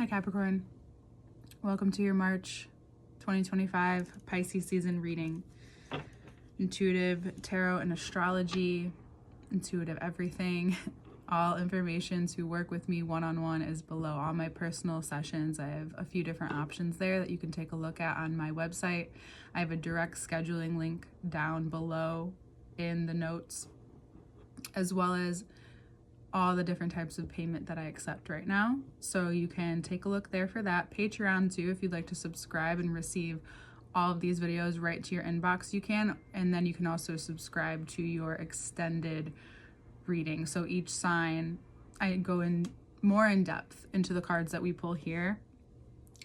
Hi Capricorn, welcome to your March 2025 Pisces season reading. Intuitive tarot and astrology, intuitive everything. All information to work with me one-on-one is below. All my personal sessions, I have a few different options there that you can take a look at on my website. I have a direct scheduling link down below in the notes, as well as all the different types of payment that I accept right now. So you can take a look there for that. Patreon too, if you'd like to subscribe and receive all of these videos right to your inbox, you can. And then you can also subscribe to your extended reading. So each sign, I go in more in depth into the cards that we pull here.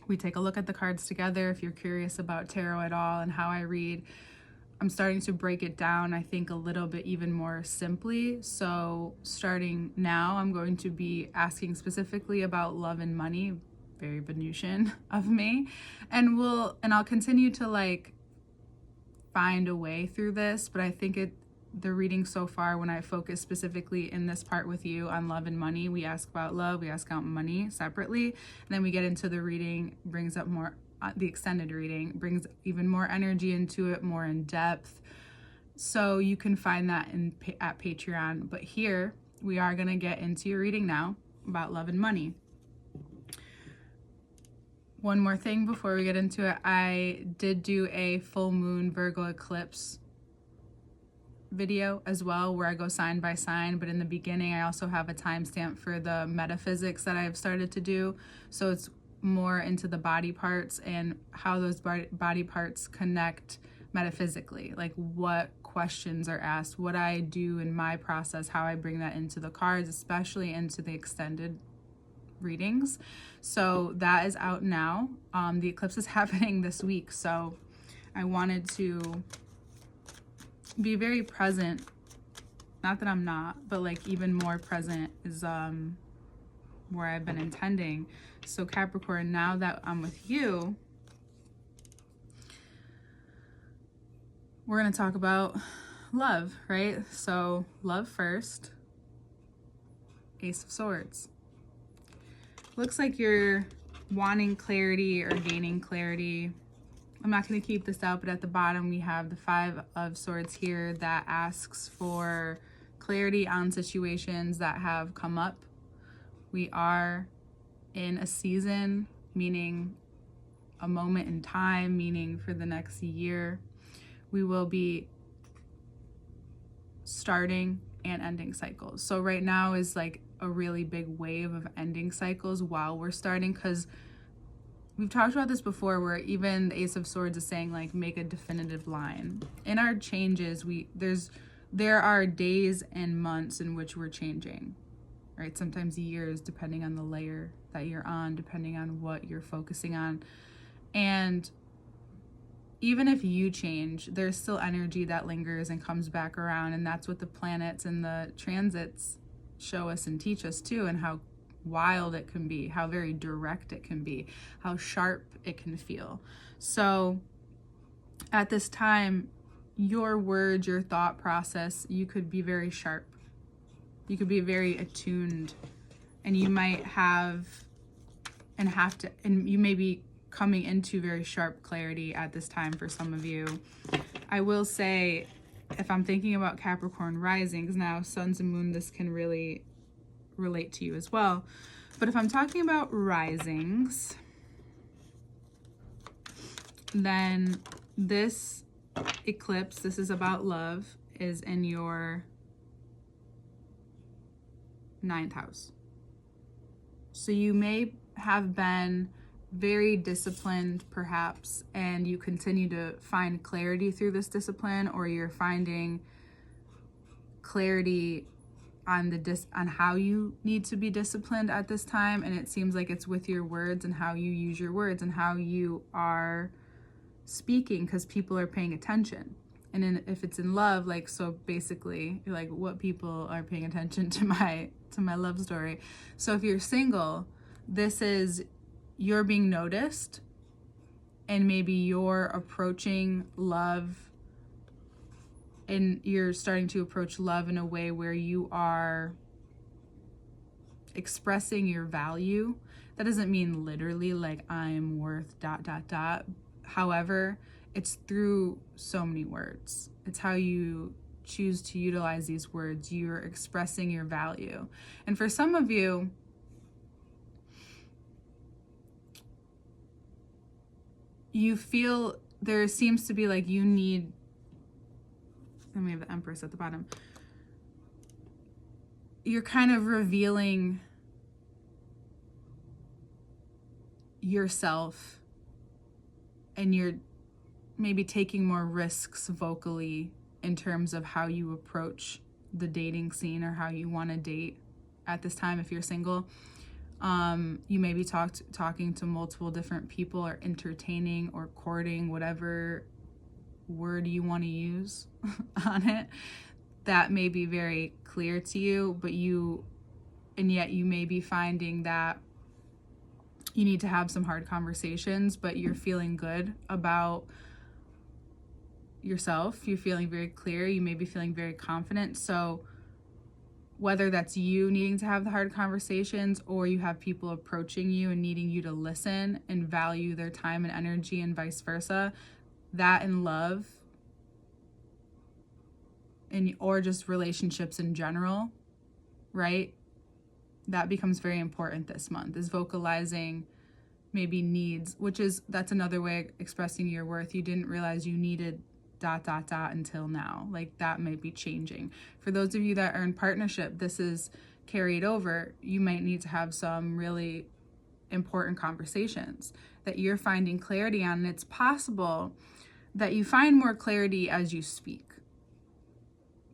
We take a look at the cards together. If you're curious about tarot at all and how I read, I'm starting to break it down, I think, a little bit even more simply. So starting now, I'm going to be asking specifically about love and money, very Venusian of me. And I'll continue to find a way through this, but I think the reading so far, when I focus specifically in this part with you on love and money, we ask about love, we ask about money separately, and then we get into the reading, brings up more, the extended reading brings even more energy into it, more in depth. So you can find that at Patreon. But here we are going to get into your reading now about love and money. One more thing before we get into it, I did do a full moon Virgo eclipse video as well, where I go sign by sign, but in the beginning I also have a timestamp for the metaphysics that I've started to do. So it's more into the body parts and how those body parts connect metaphysically, like what questions are asked, what I do in my process, how I bring that into the cards, especially into the extended readings. So that is out now. The eclipse is happening this week, so I wanted to be very present. Not that I'm not, but even more present is where I've been intending. So Capricorn, now that I'm with you, we're going to talk about love, right? So love first. Ace of Swords. Looks like you're wanting clarity or gaining clarity. I'm not going to keep this out, but at the bottom we have the Five of Swords here that asks for clarity on situations that have come up. We are in a season, meaning a moment in time, meaning for the next year. We will be starting and ending cycles. So right now is a really big wave of ending cycles while we're starting, because we've talked about this before, where even the Ace of Swords is saying make a definitive line. In our changes, there are days and months in which we're changing, right? Sometimes years, depending on the layer that you're on, depending on what you're focusing on. And even if you change, there's still energy that lingers and comes back around. And that's what the planets and the transits show us and teach us too, and how wild it can be, how very direct it can be, how sharp it can feel. So at this time, your words, your thought process, you could be very sharp. You could be very attuned, and you might and you may be coming into very sharp clarity at this time for some of you. I will say, if I'm thinking about Capricorn risings now, suns and moon, this can really relate to you as well. But if I'm talking about risings, then this eclipse, this is about love, is in your 9th house. So you may have been very disciplined perhaps, and you continue to find clarity through this discipline, or you're finding clarity on how you need to be disciplined at this time. And it seems like it's with your words and how you use your words and how you are speaking, because people are paying attention. And if it's in love, so basically you're what people are paying attention to my love story. So if you're single, this is you're being noticed, and maybe you're approaching love, and you're starting to approach love in a way where you are expressing your value. That doesn't mean literally like I'm worth ... However, it's through so many words. It's how you choose to utilize these words. You're expressing your value. And for some of you, you feel there seems to be like you need, and we have the Empress at the bottom. You're kind of revealing yourself, and you're maybe taking more risks vocally in terms of how you approach the dating scene or how you want to date at this time if you're single. You may be talking to multiple different people, or entertaining or courting, whatever word you want to use on it. That may be very clear to you, but yet you may be finding that you need to have some hard conversations, but you're feeling good about yourself. You're feeling very clear. You may be feeling very confident. So whether that's you needing to have the hard conversations, or you have people approaching you and needing you to listen and value their time and energy, and vice versa, that in love or just relationships in general, right? That becomes very important this month, is vocalizing maybe needs, that's another way of expressing your worth. You didn't realize you needed ... until now. Like, that might be changing. For those of you that are in partnership, this is carried over. You might need to have some really important conversations that you're finding clarity on. And it's possible that you find more clarity as you speak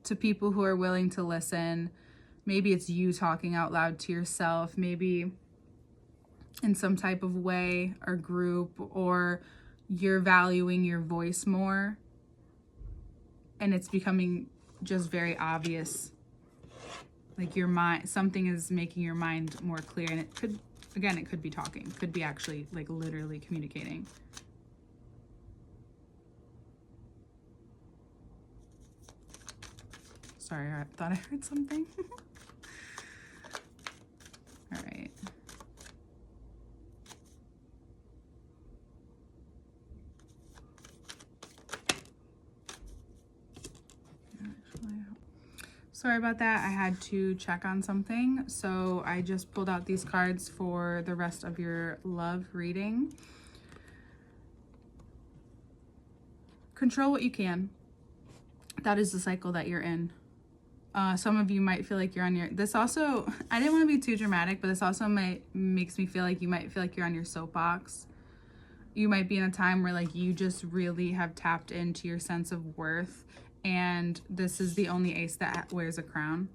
to people who are willing to listen. Maybe it's you talking out loud to yourself, maybe in some type of way or group, or you're valuing your voice more, and it's becoming just very obvious, like your mind, something is making your mind more clear. And it could be talking, could be actually like literally communicating. Sorry, I thought I heard something. All right. Sorry about that. I had to check on something. So I just pulled out these cards for the rest of your love reading. Control what you can. That is the cycle that you're in. Some of you might feel like you're on this also, I didn't want to be too dramatic, but this also makes me feel like you might feel like you're on your soapbox. You might be in a time where like you just really have tapped into your sense of worth, and this is the only ace that wears a crown.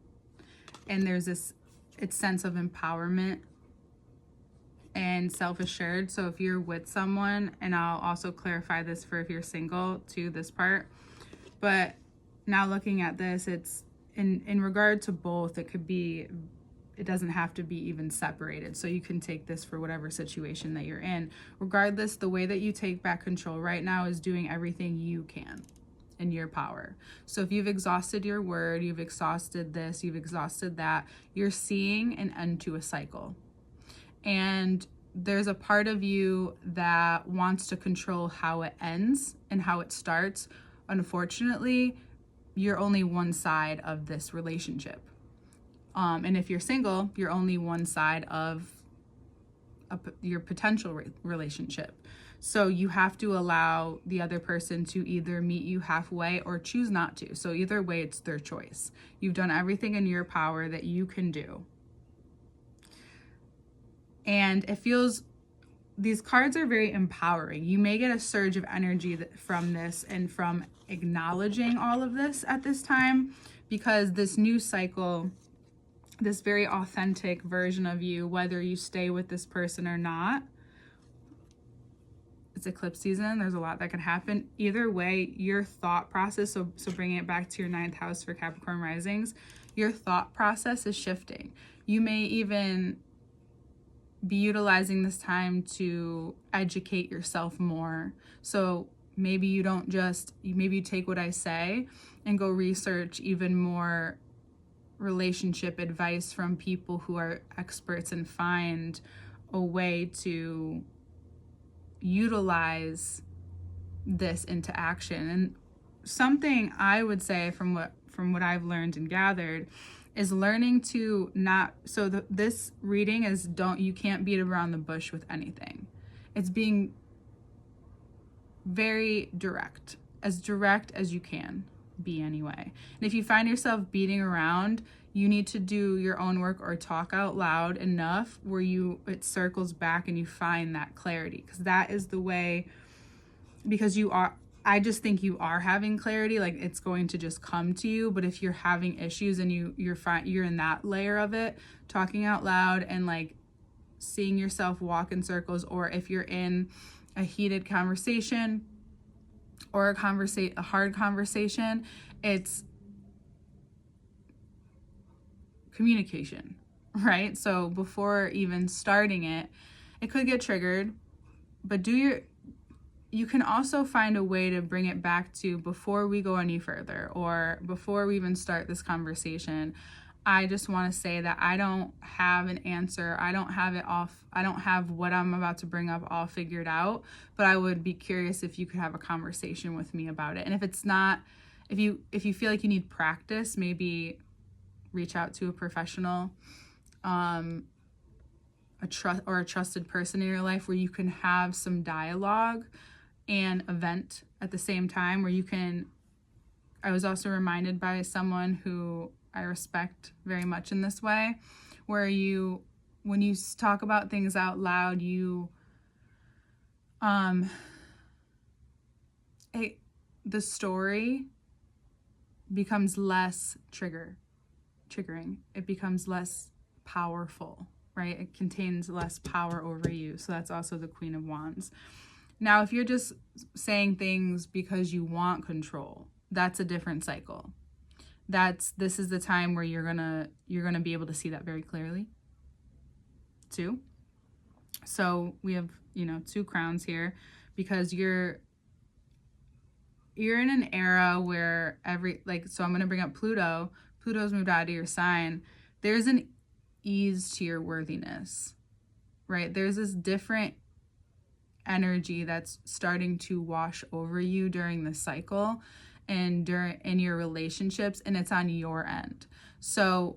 And there's this sense of empowerment and self-assured. So if you're with someone, and I'll also clarify this for if you're single to this part, but now looking at this, it's in regard to both. It doesn't have to be even separated. So you can take this for whatever situation that you're in. Regardless, the way that you take back control right now is doing everything you can in your power. So if you've exhausted your word, you've exhausted this, you've exhausted that, you're seeing an end to a cycle. And there's a part of you that wants to control how it ends and how it starts. Unfortunately, you're only one side of this relationship. And if you're single, you're only one side of your potential relationship. So you have to allow the other person to either meet you halfway or choose not to. So either way, it's their choice. You've done everything in your power that you can do. And it feels, these cards are very empowering. You may get a surge of energy from this and from acknowledging all of this at this time, because this new cycle, this very authentic version of you, whether you stay with this person or not, it's eclipse season. There's a lot that can happen. Either way, your thought process, so bringing it back to your 9th house for Capricorn risings, your thought process is shifting. You may even be utilizing this time to educate yourself more. So maybe you don't maybe you take what I say and go research even more relationship advice from people who are experts and find a way to utilize this into action. And something I would say from what I've learned and gathered is learning to not, so this reading is you can't beat around the bush with anything. It's being very direct as you can be anyway. And if you find yourself beating around, you need to do your own work or talk out loud enough where it circles back and you find that clarity, because that is the way, because I just think you are having clarity, like it's going to just come to you. But if you're having issues and you're in that layer of it, talking out loud and like seeing yourself walk in circles, or if you're in a heated conversation or a hard conversation, it's communication, right? So before even starting it could get triggered, but you can also find a way to bring it back to, before we go any further or before we even start this conversation, I just want to say that I don't have an answer. I don't have what I'm about to bring up all figured out, but I would be curious if you could have a conversation with me about it. And if it's not, if you feel like you need practice, maybe reach out to a professional, a trusted person in your life where you can have some dialogue and a vent at the same time, where you can. I was also reminded by someone who I respect very much in this way, where when you talk about things out loud, the story becomes less triggering. It becomes less powerful, right? It contains less power over you. So that's also the Queen of Wands. Now, if you're just saying things because you want control, that's a different cycle. This is the time where you're gonna be able to see that very clearly too. So we have, 2 crowns here, because you're in an era where so I'm gonna bring up Pluto. Pluto's moved out of your sign. There's an ease to your worthiness, right? There's this different energy that's starting to wash over you during the cycle and in your relationships, and it's on your end. So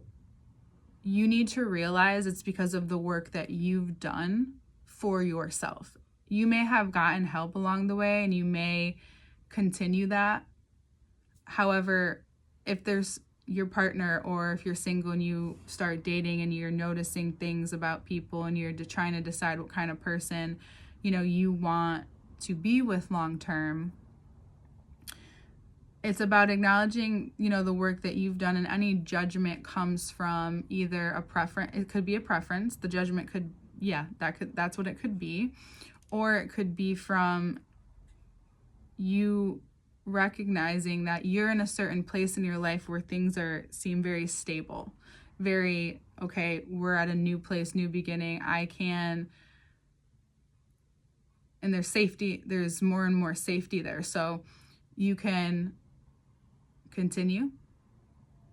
you need to realize it's because of the work that you've done for yourself. You may have gotten help along the way and you may continue that. However, if there's your partner, or if you're single and you start dating and you're noticing things about people and you're trying to decide what kind of person you want to be with long term, it's about acknowledging the work that you've done, and any judgment comes from either a preference. It could be a preference. The judgment could, that's what it could be, or it could be from you recognizing that you're in a certain place in your life where things seem very stable, very okay. We're at a new place, new beginning. And there's safety. There's more and more safety there, so you can continue,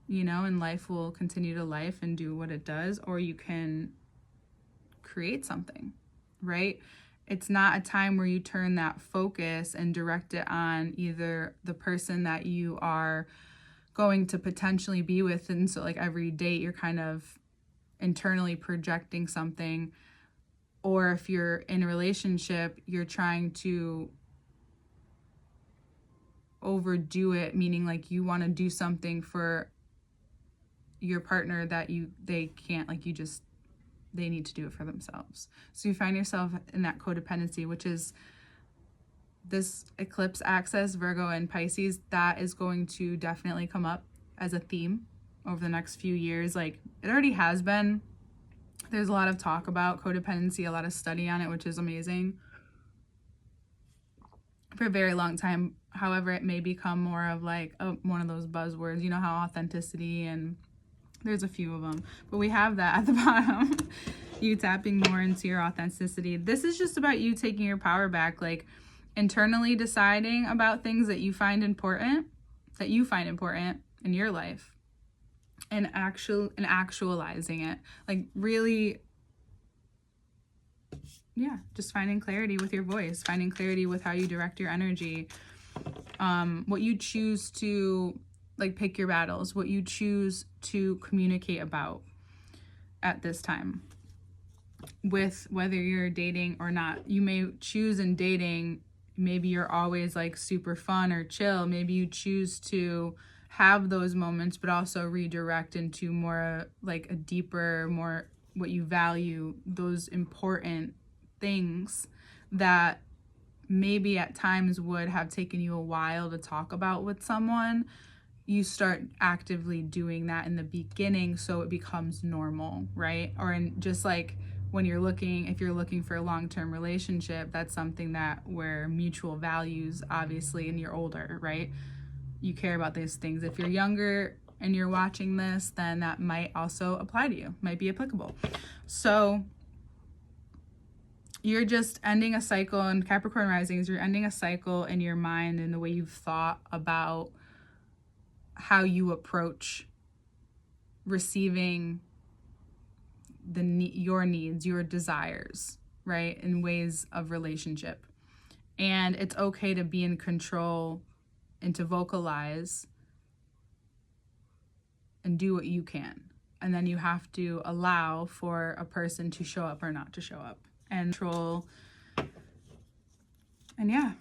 and life will continue to life and do what it does, or you can create something, right? It's not a time where you turn that focus and direct it on either the person that you are going to potentially be with, and so like every date you're kind of internally projecting something, or if you're in a relationship, you're trying to overdo it, meaning like you want to do something for your partner that they can't, they need to do it for themselves. So you find yourself in that codependency, which is this eclipse axis, Virgo and Pisces, that is going to definitely come up as a theme over the next few years. Like it already has been. There's a lot of talk about codependency, a lot of study on it, which is amazing, for a very long time. However, it may become more of like one of those buzzwords, how authenticity, and there's a few of them, but we have that at the bottom. You tapping more into your authenticity. This is just about you taking your power back, like internally deciding about things that you find important in your life, and actualizing it. Like really, yeah, just finding clarity with your voice, finding clarity with how you direct your energy, what you choose to, like, pick your battles, what you choose to communicate about at this time. With whether you're dating or not, you may choose in dating, maybe you're always like super fun or chill. Maybe you choose to have those moments, but also redirect into more like a deeper, more what you value, those important things that maybe at times would have taken you a while to talk about with someone. You start actively doing that in the beginning so it becomes normal, right? Or in just like when you're looking, if you're looking for a long-term relationship, that's something that where mutual values, obviously, and you're older, right? You care about these things. If you're younger and you're watching this, then that might also apply to you, might be applicable. So you're just ending a cycle, and Capricorn risings, you're ending a cycle in your mind and the way you've thought about how you approach receiving your needs, your desires, right, in ways of relationship. And it's okay to be in control and to vocalize and do what you can. And then you have to allow for a person to show up or not to show up and control. And yeah,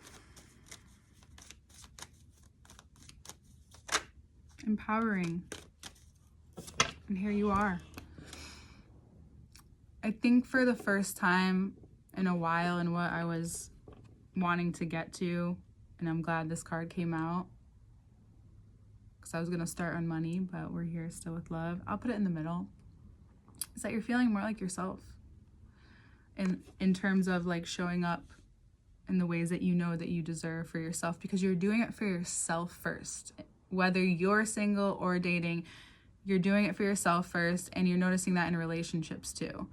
empowering. And here you are. I think for the first time in a while, and what I was wanting to get to, and I'm glad this card came out, because I was going to start on money, but we're here still with love. I'll put it in the middle. Is that you're feeling more like yourself in terms of like showing up in the ways that you know that you deserve for yourself, because you're doing it for yourself first. Whether you're single or dating, you're doing it for yourself first, and you're noticing that in relationships too.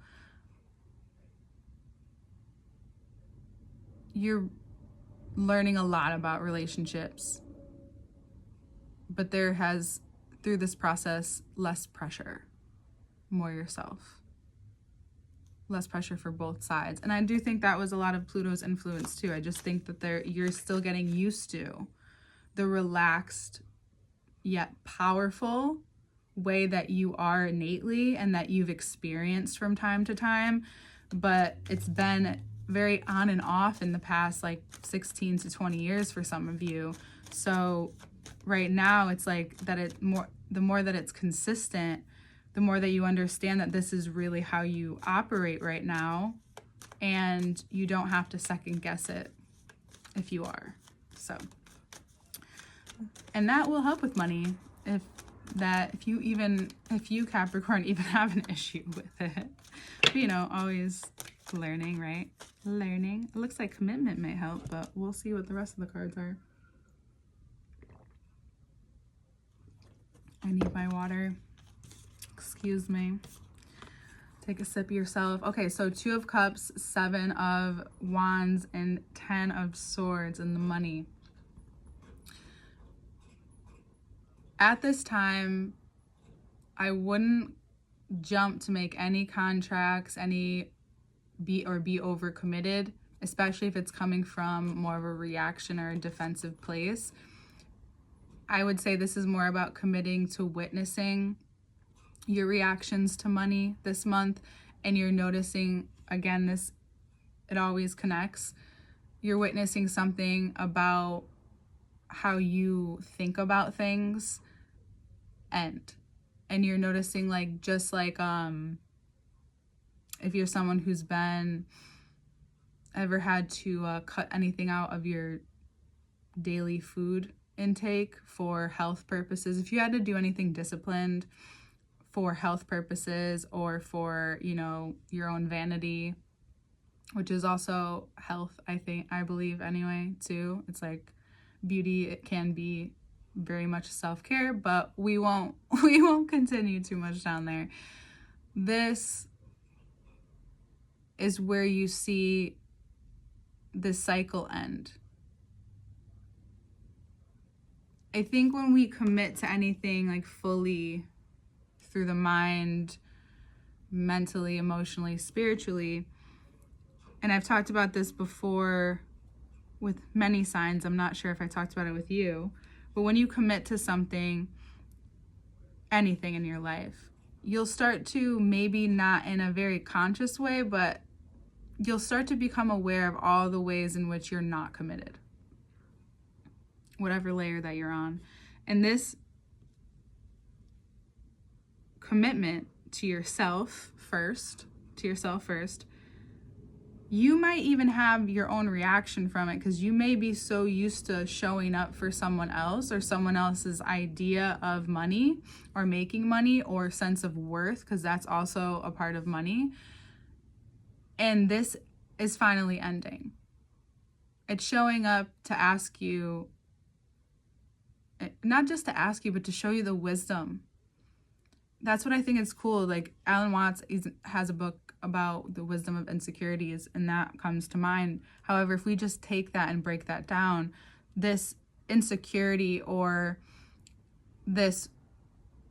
You're learning a lot about relationships, but there has, through this process, less pressure, more yourself, less pressure for both sides. And I do think that was a lot of Pluto's influence too. I just think that you're still getting used to the relaxed yet powerful way that you are innately and that you've experienced from time to time, but it's been very on and off in the past like 16 to 20 years for some of you. So right now it's like that the more that it's consistent, the more that you understand that this is really how you operate right now, and you don't have to second guess it if you are. So, and that will help with money if you Capricorn even have an issue with it. But, you know, always learning, right? Learning. It looks like commitment may help, but we'll see what the rest of the cards are. I need my water. Excuse me. Take a sip yourself. Okay, so 2 of Cups, 7 of Wands, and 10 of Swords, and the money. At this time, I wouldn't jump to make any contracts, be overcommitted, especially if it's coming from more of a reaction or a defensive place. I would say this is more about committing to witnessing your reactions to money this month, and you're noticing, again, it always connects. You're witnessing something about how you think about things, and you're noticing, like, just like if you're someone who's ever had to cut anything out of your daily food intake for health purposes, if you had to do anything disciplined for health purposes or for, you know, your own vanity, which is also health, I believe anyway, too. It's like beauty, it can be very much self-care, but we won't continue too much down there. This is where you see this cycle end. I think when we commit to anything like fully, through the mind, mentally, emotionally, spiritually. And I've talked about this before with many signs. I'm not sure if I talked about it with you, but when you commit to something, anything in your life, you'll start to, maybe not in a very conscious way, but you'll start to become aware of all the ways in which you're not committed, whatever layer that you're on. And this commitment to yourself first, you might even have your own reaction from it, because you may be so used to showing up for someone else or someone else's idea of money or making money or sense of worth, because that's also a part of money. And this is finally ending. It's showing up to ask you, not just to ask you, but to show you the wisdom. That's what I think is cool. Like Alan Watts has a book about the wisdom of insecurities, and that comes to mind. However, if we just take that and break that down, this insecurity or this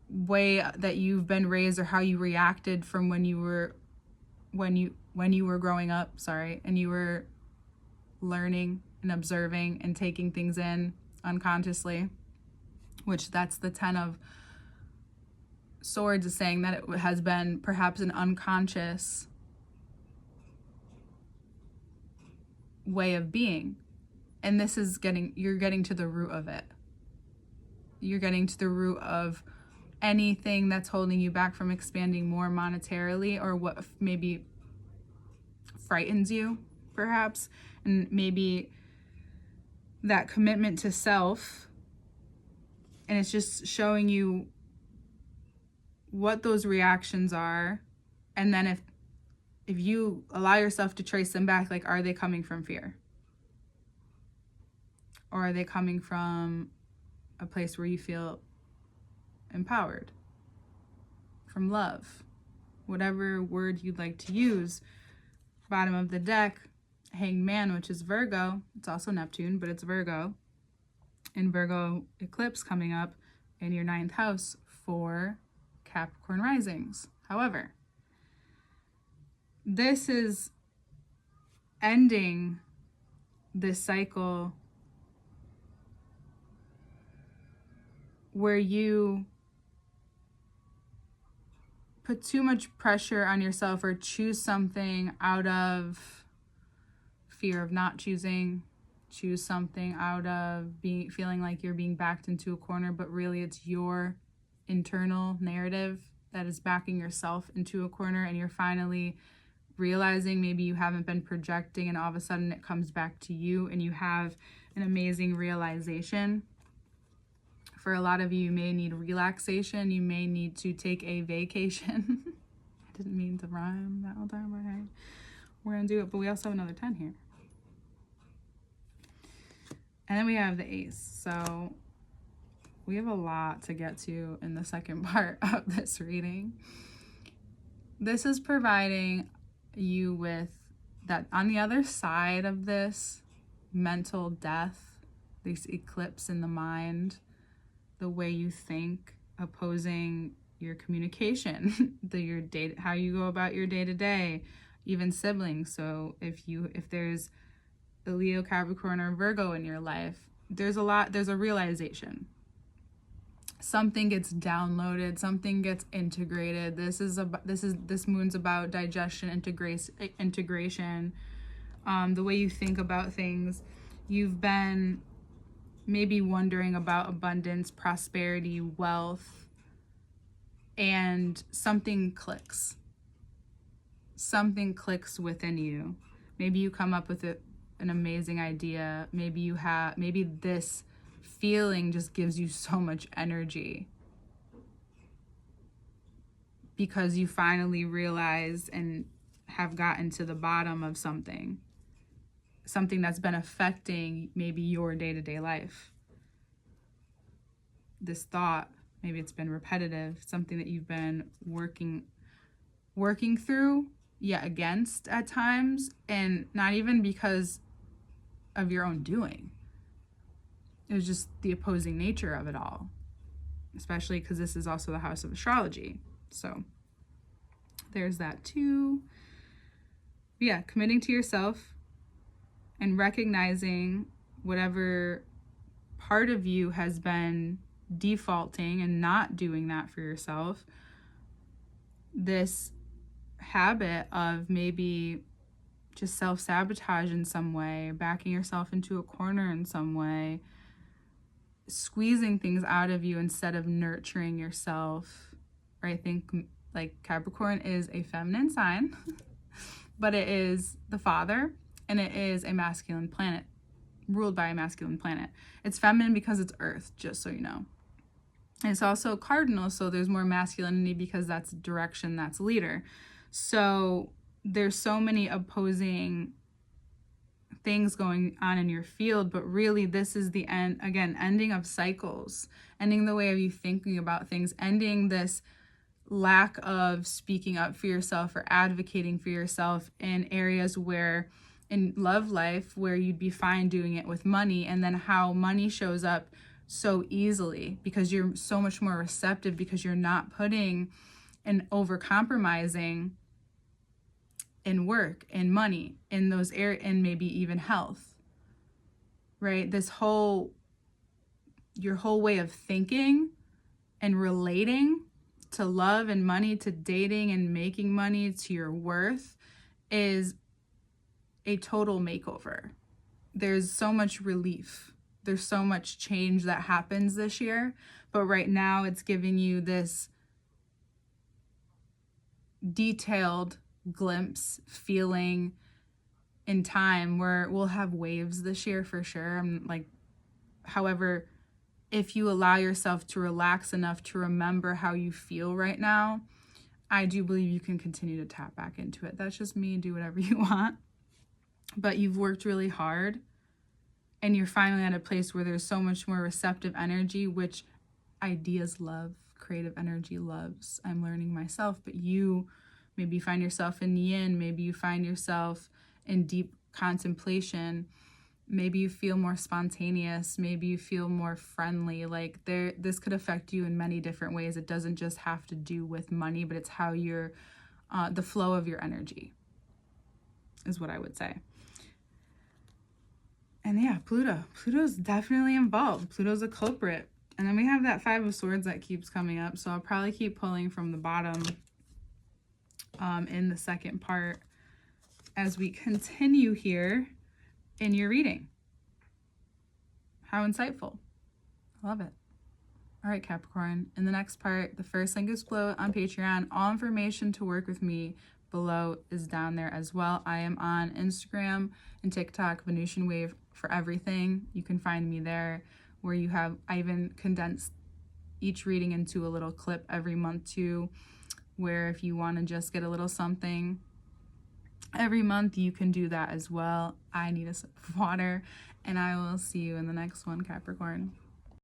way that you've been raised or how you reacted from when you were growing up, and you were learning and observing and taking things in unconsciously, which that's the 10 of Swords is saying, that it has been perhaps an unconscious way of being. And this is you're getting to the root of it. You're getting to the root of anything that's holding you back from expanding more monetarily, or what maybe frightens you, perhaps. And maybe that commitment to self, and it's just showing you what those reactions are. And then if you allow yourself to trace them back, like, are they coming from fear? Or are they coming from a place where you feel empowered? From love? Whatever word you'd like to use. Bottom of the deck, Hanged Man, which is Virgo. It's also Neptune, but it's Virgo. And Virgo eclipse coming up in your 9th house for Capricorn risings. However, this is ending this cycle where you put too much pressure on yourself or choose something out of fear of not choosing, choose something out of feeling like you're being backed into a corner, but really it's your internal narrative that is backing yourself into a corner, and you're finally realizing maybe you haven't been projecting, and all of a sudden it comes back to you and you have an amazing realization. For a lot of you, you may need relaxation. You may need to take a vacation. I didn't mean to rhyme that whole time, but hey, we're going to do it. But we also have another 10 here. And then we have the Ace. So we have a lot to get to in the second part of this reading. This is providing you with that on the other side of this mental death, this eclipse in the mind, the way you think, opposing your communication, how you go about your day-to-day, even siblings. So if there's a Leo, Capricorn, or Virgo in your life, there's a realization. Something gets downloaded, something gets integrated. This moon's about digestion, integration, the way you think about things. You've been maybe wondering about abundance, prosperity, wealth, and something clicks. Something clicks within you. Maybe you come up with an amazing idea. Maybe this feeling just gives you so much energy because you finally realized and have gotten to the bottom of something that's been affecting maybe your day-to-day life. This thought, maybe it's been repetitive, something that you've been working through, yet against at times, and not even because of your own doing. It was just the opposing nature of it all, especially because this is also the house of astrology. So there's that too. Yeah, committing to yourself and recognizing whatever part of you has been defaulting and not doing that for yourself. This habit of maybe just self-sabotage in some way, backing yourself into a corner in some way, squeezing things out of you instead of nurturing yourself. I think like Capricorn is a feminine sign, but it is the father, and it is a masculine planet, ruled by a masculine planet. It's feminine because it's Earth, just so you know. And it's also cardinal, so there's more masculinity because that's direction, that's leader. So there's so many opposing things going on in your field, but really this is the end, again, ending of cycles, ending the way of you thinking about things, ending this lack of speaking up for yourself or advocating for yourself in areas where, in love life, where you'd be fine doing it with money, and then how money shows up so easily because you're so much more receptive, because you're not putting and over compromising in work, in money, in those areas, and maybe even health, right? Your whole way of thinking and relating to love and money, to dating and making money, to your worth, is a total makeover. There's so much relief. There's so much change that happens this year, but right now it's giving you this detailed glimpse, feeling in time, where we'll have waves this year for sure. However, if you allow yourself to relax enough to remember how you feel right now, I do believe you can continue to tap back into it. That's just me. Do whatever you want. But you've worked really hard, and you're finally at a place where there's so much more receptive energy, which ideas love, creative energy loves. I'm learning myself, but you maybe find yourself in yin, maybe you find yourself in deep contemplation, maybe you feel more spontaneous, maybe you feel more friendly. Like this could affect you in many different ways. It doesn't just have to do with money, but it's how you're, the flow of your energy is what I would say. And yeah, Pluto's definitely involved. Pluto's a culprit. And then we have that Five of Swords that keeps coming up. So I'll probably keep pulling from the bottom in the second part as we continue here in your reading. How insightful. Love it. All right, Capricorn. In the next part, the first link is below on Patreon. All information to work with me below is down there as well. I am on Instagram and TikTok, Venusian Wave for everything. You can find me there, where I even condensed each reading into a little clip every month too, where if you want to just get a little something every month, you can do that as well. I need a sip of water, and I will see you in the next one, Capricorn.